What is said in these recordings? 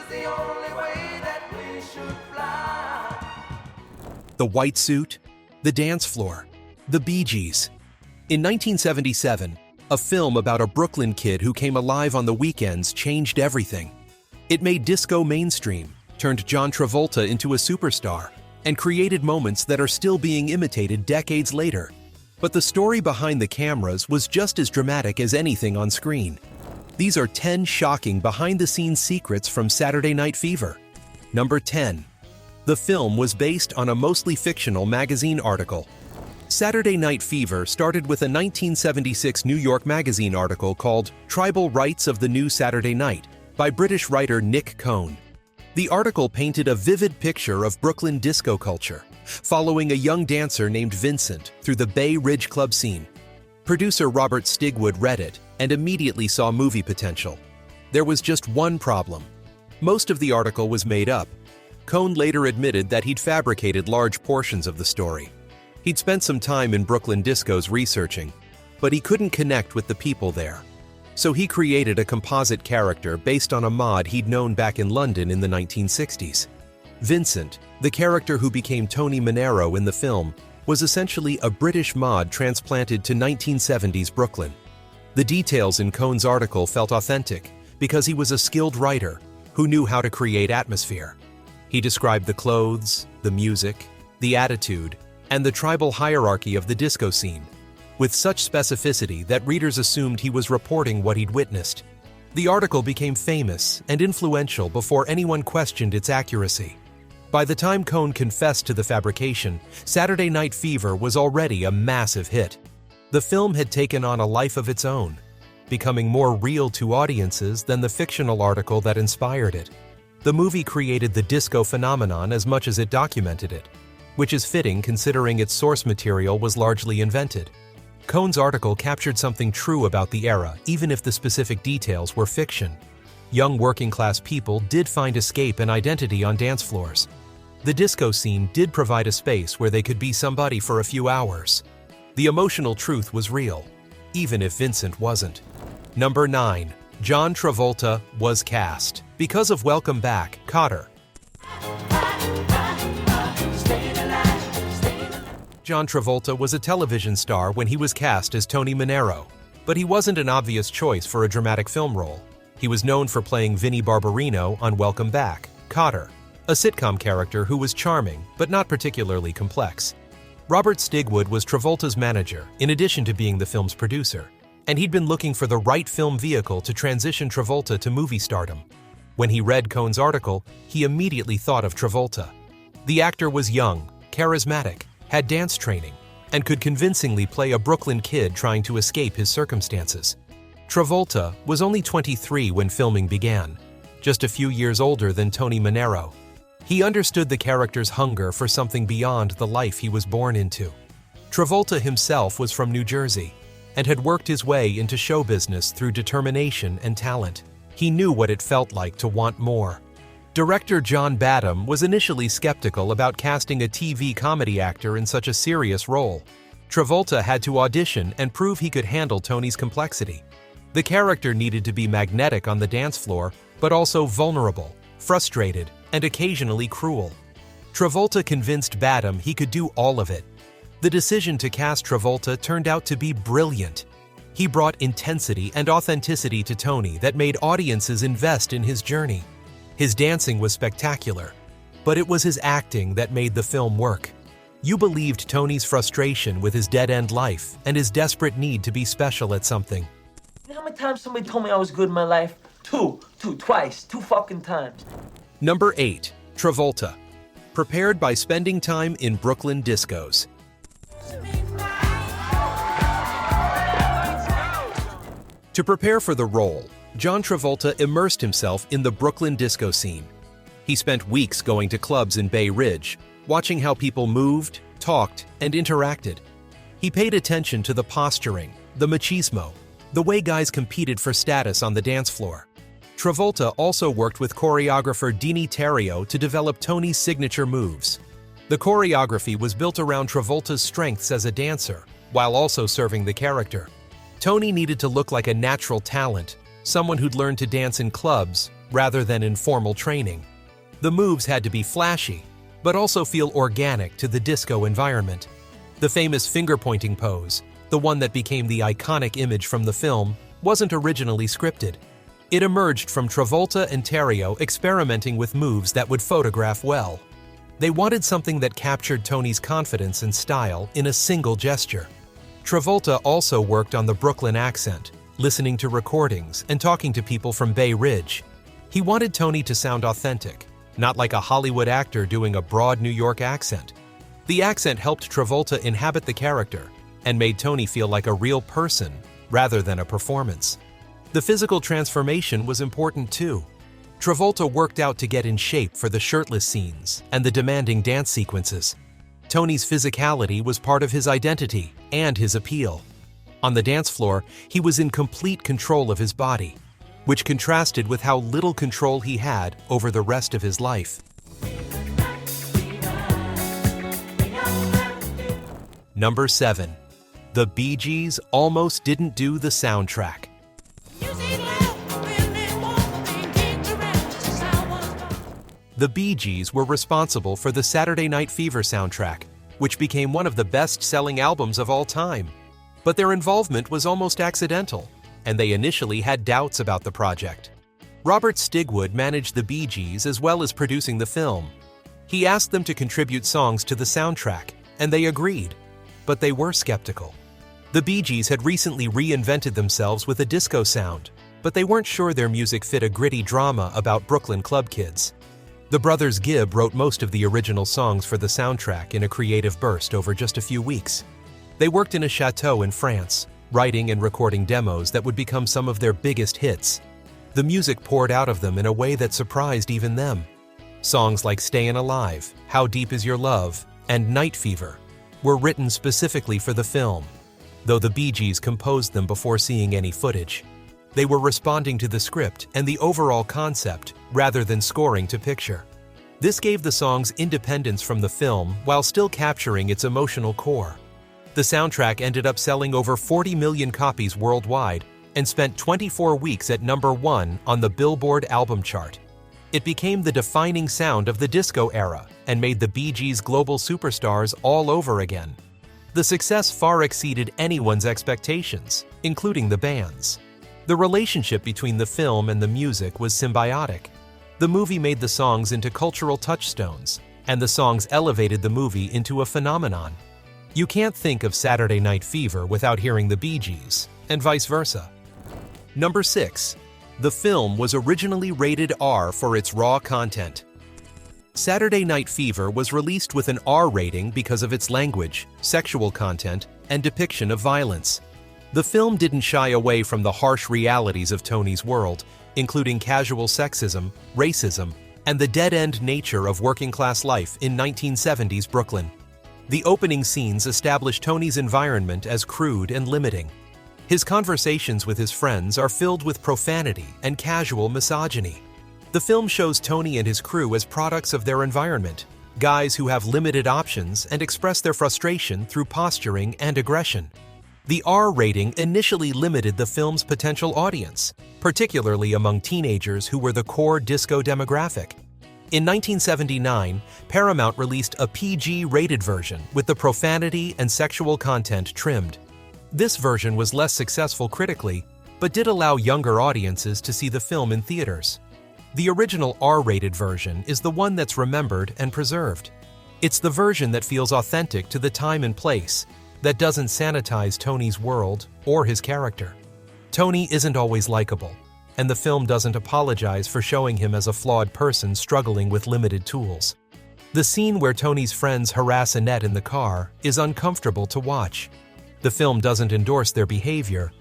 the only way that we should fly. The White Suit, the Dance Floor, the Bee Gees. In 1977, a film about a Brooklyn kid who came alive on the weekends changed everything. It made disco mainstream, turned John Travolta into a superstar, and created moments that are still being imitated decades later. But the story behind the cameras was just as dramatic as anything on screen. These are 10 shocking behind-the-scenes secrets from Saturday Night Fever. Number 10. The film was based on a mostly fictional magazine article. Saturday Night Fever started with a 1976 New York Magazine article called Tribal Rights of the New Saturday Night by British writer Nick Cohn. The article painted a vivid picture of Brooklyn disco culture, following a young dancer named Vincent through the Bay Ridge club scene. Producer Robert Stigwood read it and immediately saw movie potential. There was just one problem. Most of the article was made up. Cohn later admitted that he'd fabricated large portions of the story. He'd spent some time in Brooklyn discos researching, but he couldn't connect with the people there. So he created a composite character based on a mod he'd known back in London in the 1960s. Vincent, the character who became Tony Manero in the film, was essentially a British mod transplanted to 1970s Brooklyn. The details in Cohn's article felt authentic because he was a skilled writer who knew how to create atmosphere. He described the clothes, the music, the attitude, and the tribal hierarchy of the disco scene, with such specificity that readers assumed he was reporting what he'd witnessed. The article became famous and influential before anyone questioned its accuracy. By the time Cohn confessed to the fabrication, Saturday Night Fever was already a massive hit. The film had taken on a life of its own, becoming more real to audiences than the fictional article that inspired it. The movie created the disco phenomenon as much as it documented it, which is fitting considering its source material was largely invented. Cohn's article captured something true about the era, even if the specific details were fiction. Young working-class people did find escape and identity on dance floors. The disco scene did provide a space where they could be somebody for a few hours. The emotional truth was real, even if Vincent wasn't. Number 9. John Travolta was cast because of Welcome Back, Kotter. John Travolta was a television star when he was cast as Tony Manero, but he wasn't an obvious choice for a dramatic film role. He was known for playing Vinnie Barbarino on Welcome Back, Kotter, a sitcom character who was charming but not particularly complex. Robert Stigwood was Travolta's manager, in addition to being the film's producer, and he'd been looking for the right film vehicle to transition Travolta to movie stardom. When he read Cohn's article, he immediately thought of Travolta. The actor was young, charismatic, had dance training, and could convincingly play a Brooklyn kid trying to escape his circumstances. Travolta was only 23 when filming began, just a few years older than Tony Manero. He understood the character's hunger for something beyond the life he was born into. Travolta himself was from New Jersey and had worked his way into show business through determination and talent. He knew what it felt like to want more. Director John Badham was initially skeptical about casting a TV comedy actor in such a serious role. Travolta had to audition and prove he could handle Tony's complexity. The character needed to be magnetic on the dance floor, but also vulnerable, frustrated, and occasionally cruel. Travolta convinced Badham he could do all of it. The decision to cast Travolta turned out to be brilliant. He brought intensity and authenticity to Tony that made audiences invest in his journey. His dancing was spectacular, but it was his acting that made the film work. You believed Tony's frustration with his dead-end life and his desperate need to be special at something. You know how many times somebody told me I was good in my life? Twice, two fucking times. Number 8. Travolta. Prepared by spending time in Brooklyn discos. To prepare for the role, John Travolta immersed himself in the Brooklyn disco scene. He spent weeks going to clubs in Bay Ridge, watching how people moved, talked, and interacted. He paid attention to the posturing, the machismo, the way guys competed for status on the dance floor. Travolta also worked with choreographer Dini Terrio to develop Tony's signature moves. The choreography was built around Travolta's strengths as a dancer, while also serving the character. Tony needed to look like a natural talent, someone who'd learned to dance in clubs, rather than in formal training. The moves had to be flashy, but also feel organic to the disco environment. The famous finger-pointing pose, the one that became the iconic image from the film, wasn't originally scripted. It emerged from Travolta and Terrio experimenting with moves that would photograph well. They wanted something that captured Tony's confidence and style in a single gesture. Travolta also worked on the Brooklyn accent, listening to recordings and talking to people from Bay Ridge. He wanted Tony to sound authentic, not like a Hollywood actor doing a broad New York accent. The accent helped Travolta inhabit the character and made Tony feel like a real person rather than a performance. The physical transformation was important too. Travolta worked out to get in shape for the shirtless scenes and the demanding dance sequences. Tony's physicality was part of his identity and his appeal. On the dance floor, he was in complete control of his body, which contrasted with how little control he had over the rest of his life. Number 7. The Bee Gees almost didn't do the soundtrack. The Bee Gees were responsible for the Saturday Night Fever soundtrack, which became one of the best-selling albums of all time. But their involvement was almost accidental, and they initially had doubts about the project. Robert Stigwood managed the Bee Gees as well as producing the film. He asked them to contribute songs to the soundtrack, and they agreed, but they were skeptical. The Bee Gees had recently reinvented themselves with a disco sound, but they weren't sure their music fit a gritty drama about Brooklyn club kids. The brothers Gibb wrote most of the original songs for the soundtrack in a creative burst over just a few weeks. They worked in a chateau in France, writing and recording demos that would become some of their biggest hits. The music poured out of them in a way that surprised even them. Songs like Stayin' Alive, How Deep Is Your Love, and Night Fever were written specifically for the film, though the Bee Gees composed them before seeing any footage. They were responding to the script and the overall concept rather than scoring to picture. This gave the songs independence from the film while still capturing its emotional core. The soundtrack ended up selling over 40 million copies worldwide and spent 24 weeks at number 1 on the Billboard album chart. It became the defining sound of the disco era and made the Bee Gees global superstars all over again. The success far exceeded anyone's expectations, including the band's. The relationship between the film and the music was symbiotic. The movie made the songs into cultural touchstones, and the songs elevated the movie into a phenomenon. You can't think of Saturday Night Fever without hearing the Bee Gees, and vice versa. Number 6. The film was originally rated R for its raw content. Saturday Night Fever was released with an R rating because of its language, sexual content, and depiction of violence. The film didn't shy away from the harsh realities of Tony's world, including casual sexism, racism, and the dead-end nature of working-class life in 1970s Brooklyn. The opening scenes establish Tony's environment as crude and limiting. His conversations with his friends are filled with profanity and casual misogyny. The film shows Tony and his crew as products of their environment, guys who have limited options and express their frustration through posturing and aggression. The R rating initially limited the film's potential audience, particularly among teenagers who were the core disco demographic. In 1979, Paramount released a PG-rated version with the profanity and sexual content trimmed. This version was less successful critically, but did allow younger audiences to see the film in theaters. The original R-rated version is the one that's remembered and preserved. It's the version that feels authentic to the time and place, that doesn't sanitize Tony's world or his character. Tony isn't always likable, and the film doesn't apologize for showing him as a flawed person struggling with limited tools. The scene where Tony's friends harass Annette in the car is uncomfortable to watch. The film doesn't endorse their behavior,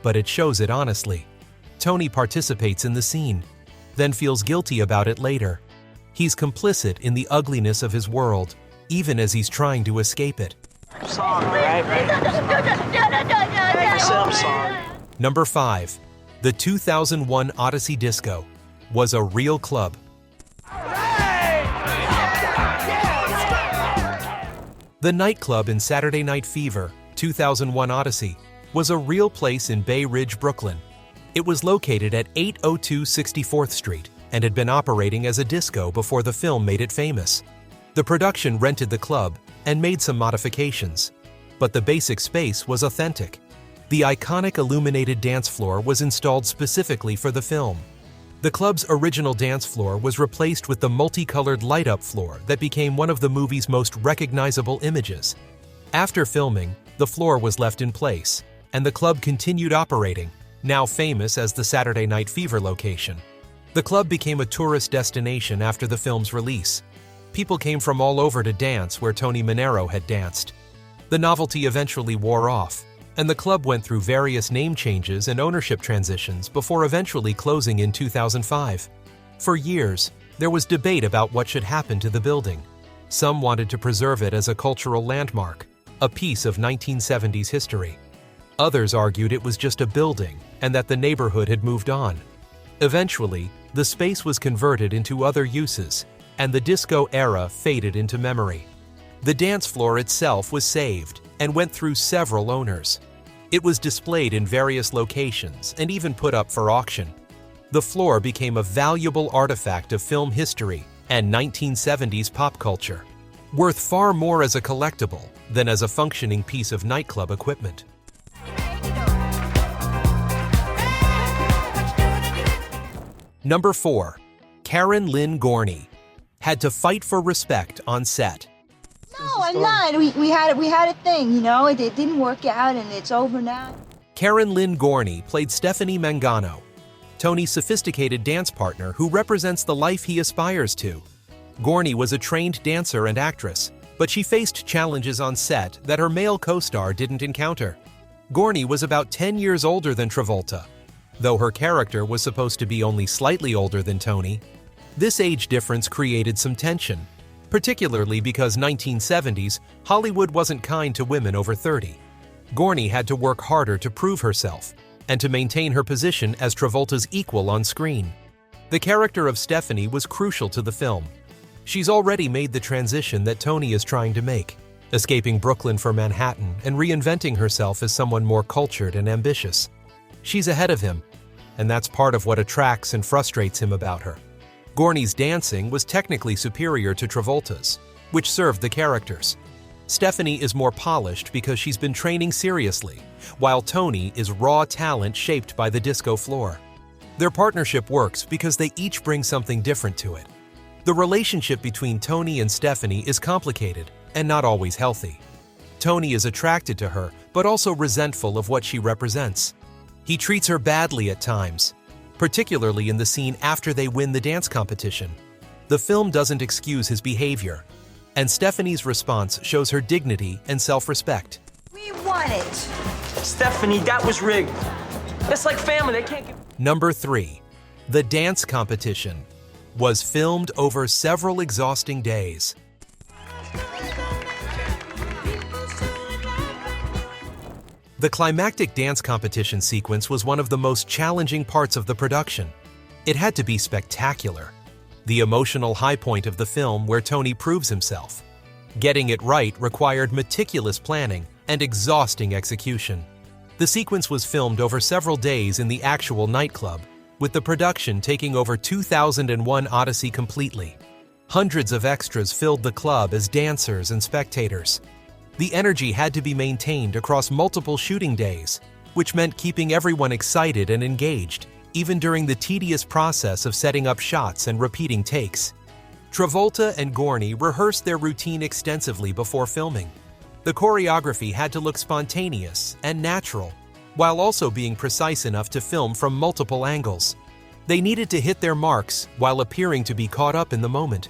but it shows it honestly. Tony participates in the scene, then feels guilty about it later. He's complicit in the ugliness of his world, even as he's trying to escape it. I'm sorry, right? I'm sorry. Number 5. The 2001 Odyssey Disco was a real club. The nightclub in Saturday Night Fever, 2001 Odyssey, was a real place in Bay Ridge, Brooklyn. It was located at 802 64th Street and had been operating as a disco before the film made it famous. The production rented the club and made some modifications, but the basic space was authentic. The iconic illuminated dance floor was installed specifically for the film. The club's original dance floor was replaced with the multicolored light-up floor that became one of the movie's most recognizable images. After filming, the floor was left in place, and the club continued operating, now famous as the Saturday Night Fever location. The club became a tourist destination after the film's release. People came from all over to dance where Tony Manero had danced. The novelty eventually wore off, and the club went through various name changes and ownership transitions before eventually closing in 2005. For years, there was debate about what should happen to the building. Some wanted to preserve it as a cultural landmark, a piece of 1970s history. Others argued it was just a building and that the neighborhood had moved on. Eventually, the space was converted into other uses, and the disco era faded into memory. The dance floor itself was saved and went through several owners. It was displayed in various locations and even put up for auction. The floor became a valuable artifact of film history and 1970s pop culture, worth far more as a collectible than as a functioning piece of nightclub equipment. Number 4. Karen Lynn Gorney had to fight for respect on set. No, I'm not. We had a thing, you know. It didn't work out, and it's over now. Karen Lynn Gorney played Stephanie Mangano, Tony's sophisticated dance partner who represents the life he aspires to. Gorney was a trained dancer and actress, but she faced challenges on set that her male co-star didn't encounter. Gorney was about 10 years older than Travolta, though her character was supposed to be only slightly older than Tony. This age difference created some tension, particularly because 1970s Hollywood wasn't kind to women over 30. Gorney had to work harder to prove herself and to maintain her position as Travolta's equal on screen. The character of Stephanie was crucial to the film. She's already made the transition that Tony is trying to make, escaping Brooklyn for Manhattan and reinventing herself as someone more cultured and ambitious. She's ahead of him, and that's part of what attracts and frustrates him about her. Gorney's dancing was technically superior to Travolta's, which served the characters. Stephanie is more polished because she's been training seriously, while Tony is raw talent shaped by the disco floor. Their partnership works because they each bring something different to it. The relationship between Tony and Stephanie is complicated and not always healthy. Tony is attracted to her, but also resentful of what she represents. He treats her badly at times, particularly in the scene after they win the dance competition. The film doesn't excuse his behavior, and Stephanie's response shows her dignity and self-respect. We won it. Stephanie, that was rigged. It's like family, they can't get... Number 3. The dance competition was filmed over several exhausting days. The climactic dance competition sequence was one of the most challenging parts of the production. It had to be spectacular, the emotional high point of the film where Tony proves himself. Getting it right required meticulous planning and exhausting execution. The sequence was filmed over several days in the actual nightclub, with the production taking over 2001 Odyssey completely. Hundreds of extras filled the club as dancers and spectators. The energy had to be maintained across multiple shooting days, which meant keeping everyone excited and engaged, even during the tedious process of setting up shots and repeating takes. Travolta and Gorney rehearsed their routine extensively before filming. The choreography had to look spontaneous and natural, while also being precise enough to film from multiple angles. They needed to hit their marks while appearing to be caught up in the moment.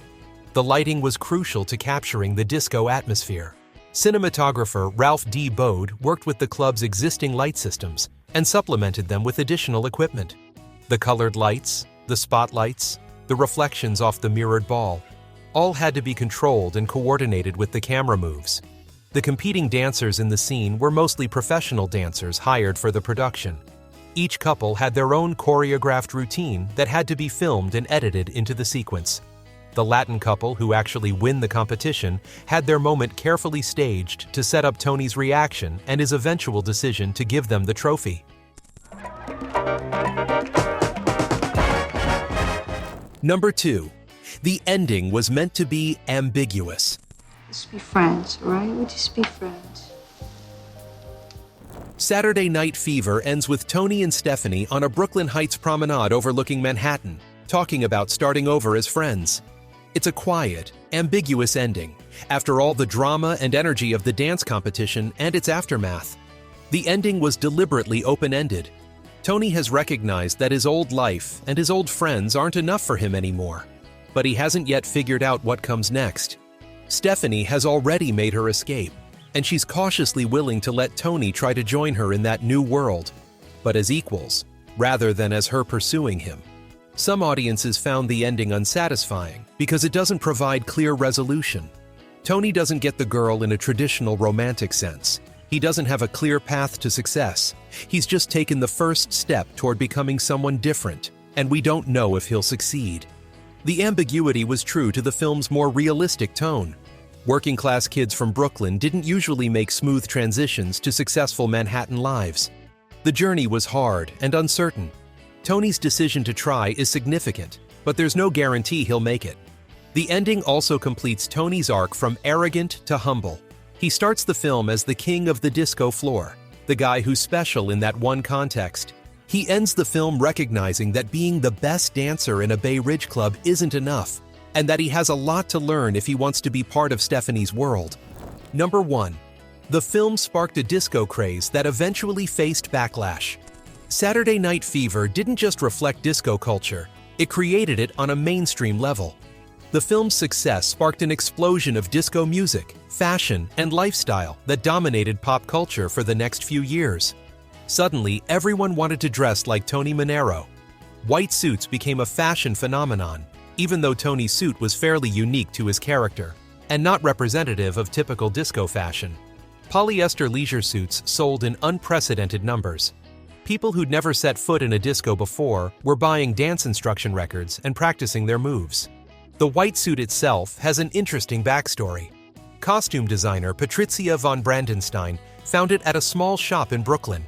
The lighting was crucial to capturing the disco atmosphere. Cinematographer Ralph D. Bode worked with the club's existing light systems and supplemented them with additional equipment. The colored lights, the spotlights, the reflections off the mirrored ball, all had to be controlled and coordinated with the camera moves. The competing dancers in the scene were mostly professional dancers hired for the production. Each couple had their own choreographed routine that had to be filmed and edited into the sequence. The Latin couple who actually win the competition had their moment carefully staged to set up Tony's reaction and his eventual decision to give them the trophy. Number 2. The ending was meant to be ambiguous. Let's be friends, all right? We'll just be friends. Saturday Night Fever ends with Tony and Stephanie on a Brooklyn Heights promenade overlooking Manhattan, talking about starting over as friends. It's a quiet, ambiguous ending, after all the drama and energy of the dance competition and its aftermath. The ending was deliberately open-ended. Tony has recognized that his old life and his old friends aren't enough for him anymore, but he hasn't yet figured out what comes next. Stephanie has already made her escape, and she's cautiously willing to let Tony try to join her in that new world, but as equals, rather than as her pursuing him. Some audiences found the ending unsatisfying because it doesn't provide clear resolution. Tony doesn't get the girl in a traditional romantic sense. He doesn't have a clear path to success. He's just taken the first step toward becoming someone different, and we don't know if he'll succeed. The ambiguity was true to the film's more realistic tone. Working-class kids from Brooklyn didn't usually make smooth transitions to successful Manhattan lives. The journey was hard and uncertain. Tony's decision to try is significant, but there's no guarantee he'll make it. The ending also completes Tony's arc from arrogant to humble. He starts the film as the king of the disco floor, the guy who's special in that one context. He ends the film recognizing that being the best dancer in a Bay Ridge club isn't enough, and that he has a lot to learn if he wants to be part of Stephanie's world. Number 1. The film sparked a disco craze that eventually faced backlash. Saturday Night Fever didn't just reflect disco culture, it created it on a mainstream level. The film's success sparked an explosion of disco music, fashion, and lifestyle that dominated pop culture for the next few years. Suddenly, everyone wanted to dress like Tony Manero. White suits became a fashion phenomenon, even though Tony's suit was fairly unique to his character, and not representative of typical disco fashion. Polyester leisure suits sold in unprecedented numbers. People who'd never set foot in a disco before were buying dance instruction records and practicing their moves. The white suit itself has an interesting backstory. Costume designer Patricia von Brandenstein found it at a small shop in Brooklyn.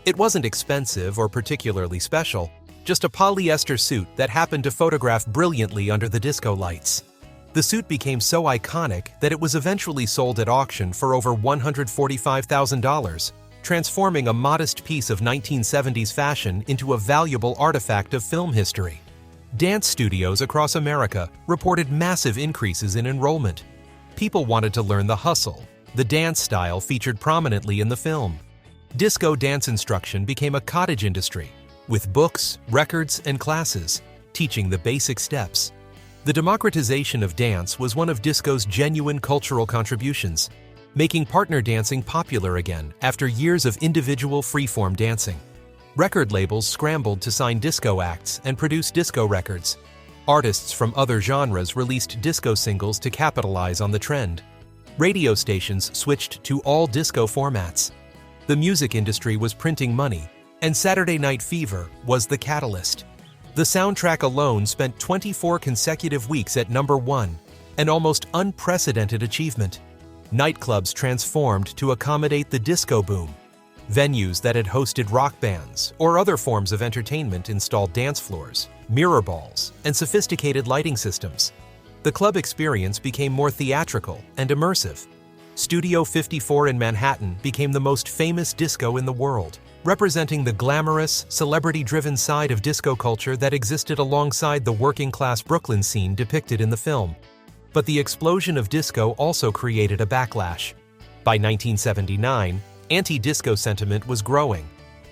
It wasn't expensive or particularly special, just a polyester suit that happened to photograph brilliantly under the disco lights. The suit became so iconic that it was eventually sold at auction for over $145,000, transforming a modest piece of 1970s fashion into a valuable artifact of film history. Dance studios across America reported massive increases in enrollment. People wanted to learn the hustle, the dance style featured prominently in the film. Disco dance instruction became a cottage industry, with books, records, and classes, teaching the basic steps. The democratization of dance was one of disco's genuine cultural contributions, making partner dancing popular again after years of individual freeform dancing. Record labels scrambled to sign disco acts and produce disco records. Artists from other genres released disco singles to capitalize on the trend. Radio stations switched to all disco formats. The music industry was printing money, and Saturday Night Fever was the catalyst. The soundtrack alone spent 24 consecutive weeks at number 1, an almost unprecedented achievement. Nightclubs transformed to accommodate the disco boom. Venues that had hosted rock bands or other forms of entertainment installed dance floors, mirror balls, and sophisticated lighting systems. The club experience became more theatrical and immersive. Studio 54 in Manhattan became the most famous disco in the world, representing the glamorous, celebrity-driven side of disco culture that existed alongside the working-class Brooklyn scene depicted in the film. But the explosion of disco also created a backlash. By 1979, anti-disco sentiment was growing,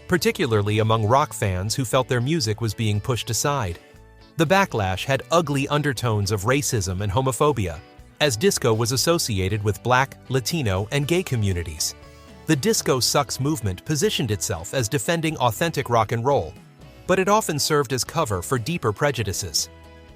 particularly among rock fans who felt their music was being pushed aside. The backlash had ugly undertones of racism and homophobia, as disco was associated with Black, Latino, and gay communities. The Disco Sucks movement positioned itself as defending authentic rock and roll, but it often served as cover for deeper prejudices.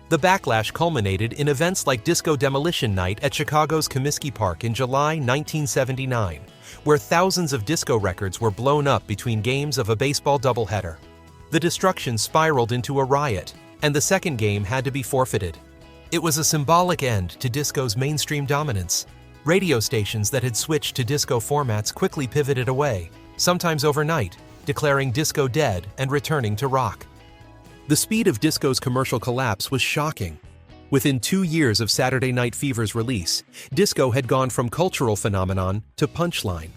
The backlash culminated in events like Disco Demolition Night at Chicago's Comiskey Park in July 1979, where thousands of disco records were blown up between games of a baseball doubleheader. The destruction spiraled into a riot, and the second game had to be forfeited. It was a symbolic end to disco's mainstream dominance. Radio stations that had switched to disco formats quickly pivoted away, sometimes overnight, declaring disco dead and returning to rock. The speed of disco's commercial collapse was shocking. Within 2 years of Saturday Night Fever's release, disco had gone from cultural phenomenon to punchline.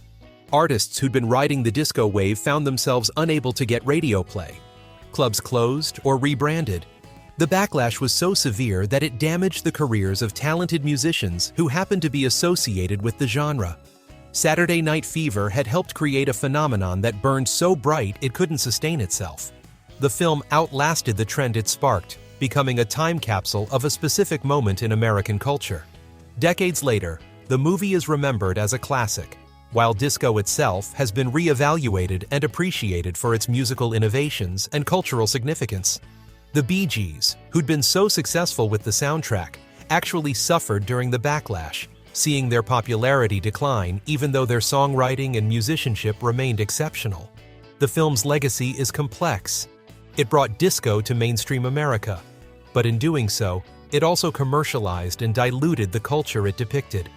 Artists who'd been riding the disco wave found themselves unable to get radio play. Clubs closed or rebranded. The backlash was so severe that it damaged the careers of talented musicians who happened to be associated with the genre. Saturday Night Fever had helped create a phenomenon that burned so bright it couldn't sustain itself. The film outlasted the trend it sparked, becoming a time capsule of a specific moment in American culture. Decades later, the movie is remembered as a classic, while disco itself has been re-evaluated and appreciated for its musical innovations and cultural significance. The Bee Gees, who'd been so successful with the soundtrack, actually suffered during the backlash, seeing their popularity decline even though their songwriting and musicianship remained exceptional. The film's legacy is complex. It brought disco to mainstream America, but in doing so, it also commercialized and diluted the culture it depicted.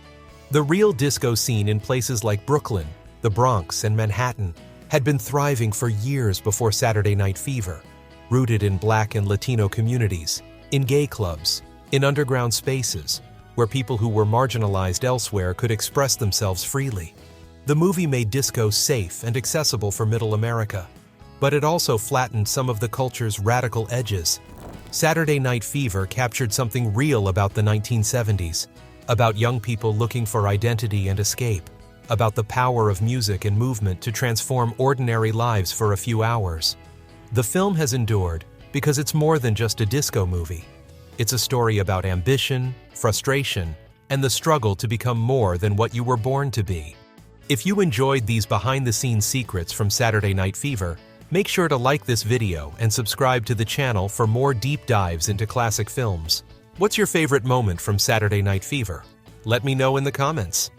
The real disco scene in places like Brooklyn, the Bronx, and Manhattan had been thriving for years before Saturday Night Fever, rooted in Black and Latino communities, in gay clubs, in underground spaces, where people who were marginalized elsewhere could express themselves freely. The movie made disco safe and accessible for Middle America, but it also flattened some of the culture's radical edges. Saturday Night Fever captured something real about the 1970s, about young people looking for identity and escape, about the power of music and movement to transform ordinary lives for a few hours. The film has endured because it's more than just a disco movie. It's a story about ambition, frustration, and the struggle to become more than what you were born to be. If you enjoyed these behind-the-scenes secrets from Saturday Night Fever, make sure to like this video and subscribe to the channel for more deep dives into classic films. What's your favorite moment from Saturday Night Fever? Let me know in the comments.